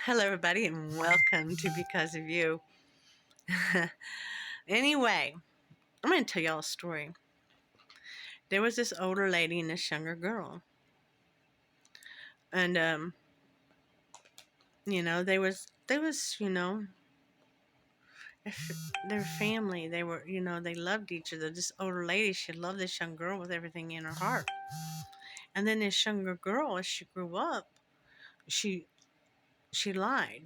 Hello, everybody, and welcome to Because of You. Anyway, I'm going to tell y'all a story. There was this older lady and this younger girl, and they was their family. They were, they loved each other. This older lady, she loved this young girl with everything in her heart. And then this younger girl, as she grew up, she she lied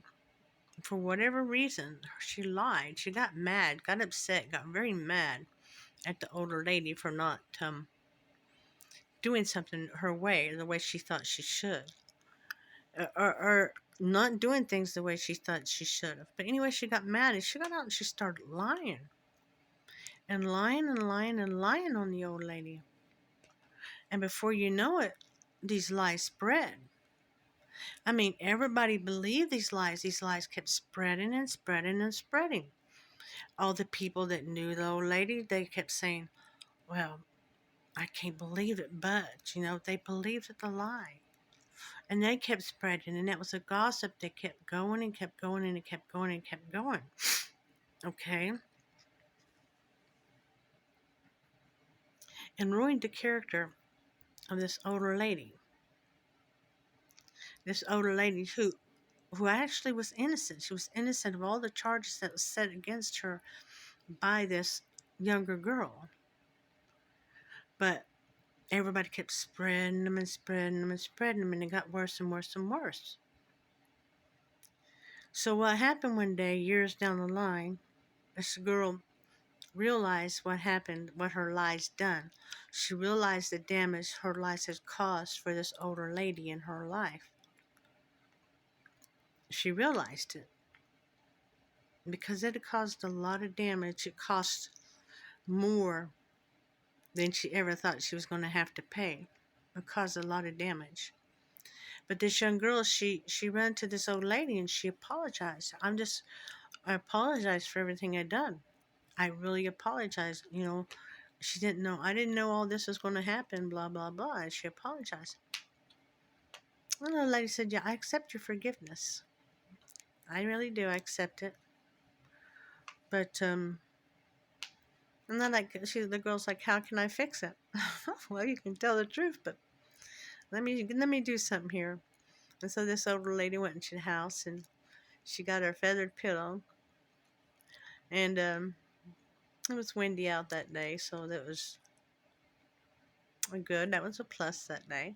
for whatever reason. She lied. She got mad, got upset, got very mad at the older lady for not doing something her way, the way she thought she should, or not doing things the way she thought she should have. But anyway, she got mad and she got out and she started lying and lying and lying and lying on the old lady. And before you know it, these lies spread. I mean, everybody believed these lies. These lies kept spreading and spreading and spreading. All the people that knew the old lady, they kept saying, well, I can't believe it, but, they believed the lie. And they kept spreading, and that was a gossip that kept going and kept going and it kept going and kept going. Okay? And ruined the character of this older lady. This older lady who actually was innocent. She was innocent of all the charges that was set against her by this younger girl. But everybody kept spreading them and spreading them and spreading them, and it got worse and worse and worse. So what happened one day, years down the line, this girl realized what happened, what her lies done. She realized the damage her lies had caused for this older lady in her life. She realized it because it had caused a lot of damage. It cost more than she ever thought she was going to have to pay. It caused a lot of damage. But this young girl, she ran to this old lady and she apologized. I apologize for everything I done. I really apologize. She didn't know. I didn't know all this was going to happen, blah, blah, blah. And she apologized. And the lady said, yeah, I accept your forgiveness. I really do. I accept it. But, and then the girl's like, how can I fix it? Well, you can tell the truth, but let me do something here. And so this older lady went into the house and she got her feathered pillow. And, it was windy out that day, so that was good. That was a plus that day.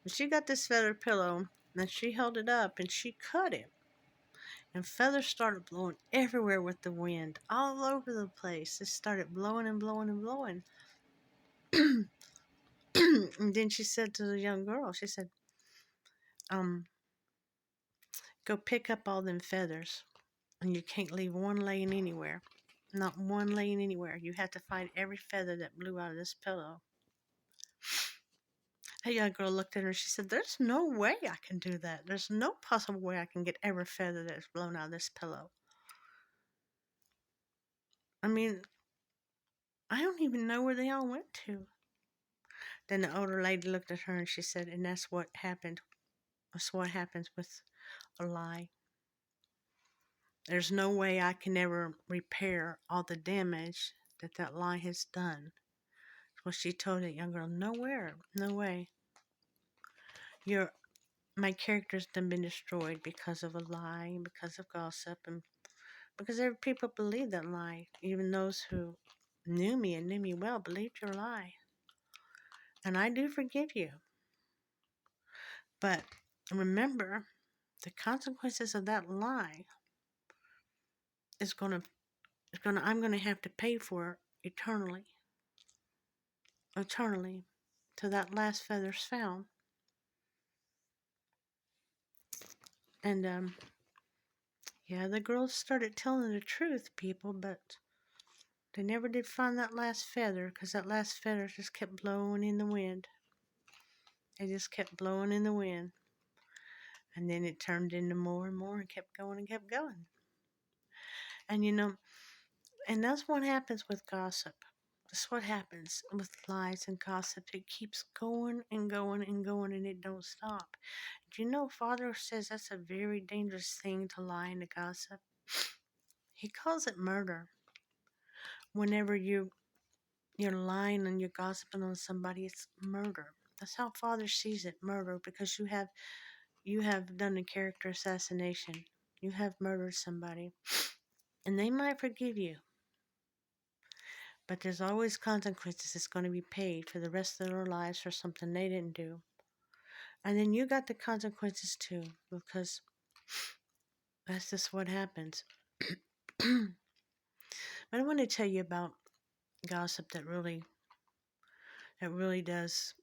But she got this feathered pillow and she held it up and she cut it. And feathers started blowing everywhere with the wind, all over the place. It started blowing and blowing and blowing. And then she said to the young girl, she said, go pick up all them feathers. And you can't leave one laying anywhere. Not one laying anywhere. You have to find every feather that blew out of this pillow. The young girl looked at her and she said, there's no way I can do that. There's no possible way I can get every feather that's blown out of this pillow. I mean, I don't even know where they all went to. Then the older lady looked at her and she said, and that's what happened. That's what happens with a lie. There's no way I can ever repair all the damage that lie has done. Well, she told that young girl, nowhere, no way. My character's done been destroyed because of a lie, because of gossip, and because people believe that lie. Even those who knew me and knew me well believed your lie. And I do forgive you. But remember, the consequences of that lie I'm gonna have to pay for eternally till that last feather's found. And yeah, the girls started telling the truth, people, but they never did find that last feather because that last feather just kept blowing in the wind. It just kept blowing in the wind. And then it turned into more and more and kept going and kept going. And and that's what happens with gossip. That's what happens with lies and gossip. It keeps going and going and going, and it don't stop. Do you know Father says that's a very dangerous thing to lie and to gossip? He calls it murder. Whenever you're lying and you're gossiping on somebody, it's murder. That's how Father sees it, murder, because you have done a character assassination. You have murdered somebody. And they might forgive you, but there's always consequences that's going to be paid for the rest of their lives for something they didn't do. And then you got the consequences too, because that's just what happens. But I want to tell you about gossip that really does.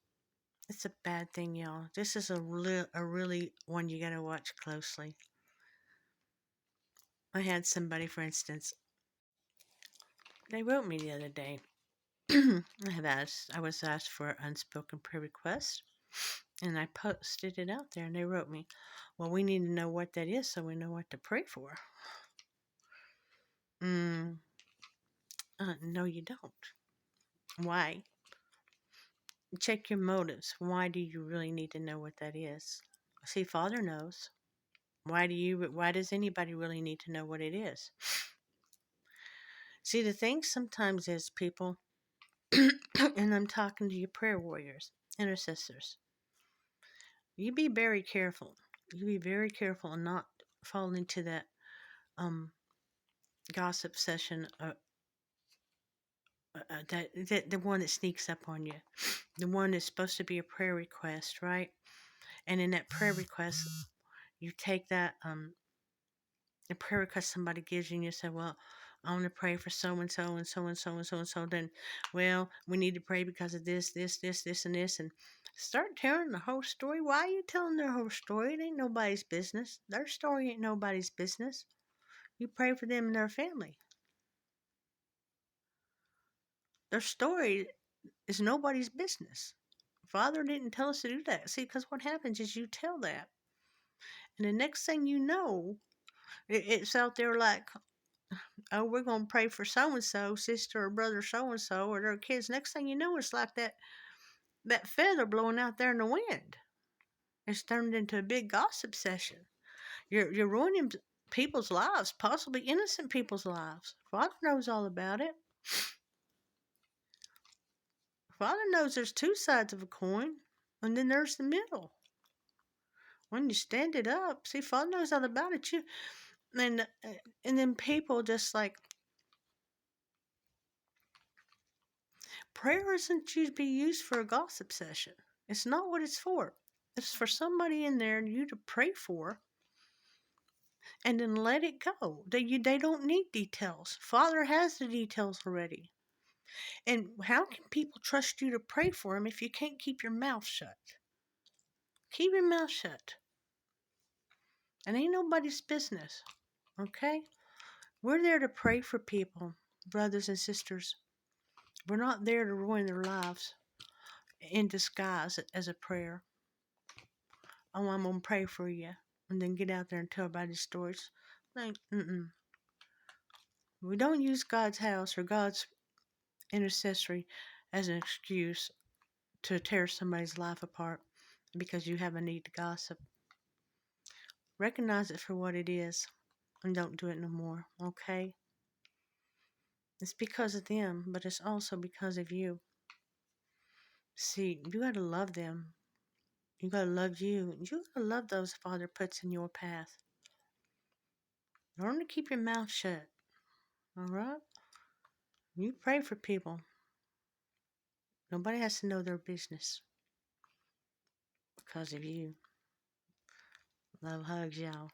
It's a bad thing, y'all. This is a really one you got to watch closely. I had somebody, for instance, they wrote me the other day. I was asked for an unspoken prayer request, and I posted it out there, and they wrote me, "Well, we need to know what that is so we know what to pray for." Mm, no, you don't. Why? Check your motives. Why do you really need to know what that is? See, Father knows. Why does anybody really need to know what it is? See, the thing sometimes is people, and I'm talking to you prayer warriors, intercessors, you be very careful. You be very careful and not fall into that um gossip session, that the one that sneaks up on you, the one that's supposed to be a prayer request, right? And in that prayer request, you take that a prayer request somebody gives you, and you say, "Well, I want to pray for so and so and so and so and so and so." Then, well, we need to pray because of this, and this, and start telling the whole story. Why are you telling their whole story? It ain't nobody's business. Their story ain't nobody's business. You pray for them and their family. Their story is nobody's business. Father didn't tell us to do that. See, because what happens is you tell that, and the next thing you know, it's out there like, "Oh, we're going to pray for so and so, sister or brother so and so, or their kids." Next thing you know, it's like that feather blowing out there in the wind. It's turned into a big gossip session. You're ruining people's lives, possibly innocent people's lives. Father knows all about it. Father knows there's two sides of a coin, and then there's the middle. When you stand it up, see, Father knows all about it. And and then people just like, prayer isn't to be used for a gossip session. It's not what it's for. It's for somebody in there and you to pray for, and then let it go. They don't need details. Father has the details already. And how can people trust you to pray for them if you can't keep your mouth shut? Keep your mouth shut. And ain't nobody's business. Okay? We're there to pray for people, brothers and sisters. We're not there to ruin their lives in disguise as a prayer. "Oh, I'm going to pray for you," and then get out there and tell everybody stories. Like, we don't use God's house or God's intercessory as an excuse to tear somebody's life apart because you have a need to gossip. Recognize it for what it is and don't do it no more, okay? It's because of them, but it's also because of you. See, you gotta love them. You gotta love you. You gotta love those Father puts in your path. Learn to keep your mouth shut, alright? You pray for people. Nobody has to know their business because of you. Love hugs, y'all.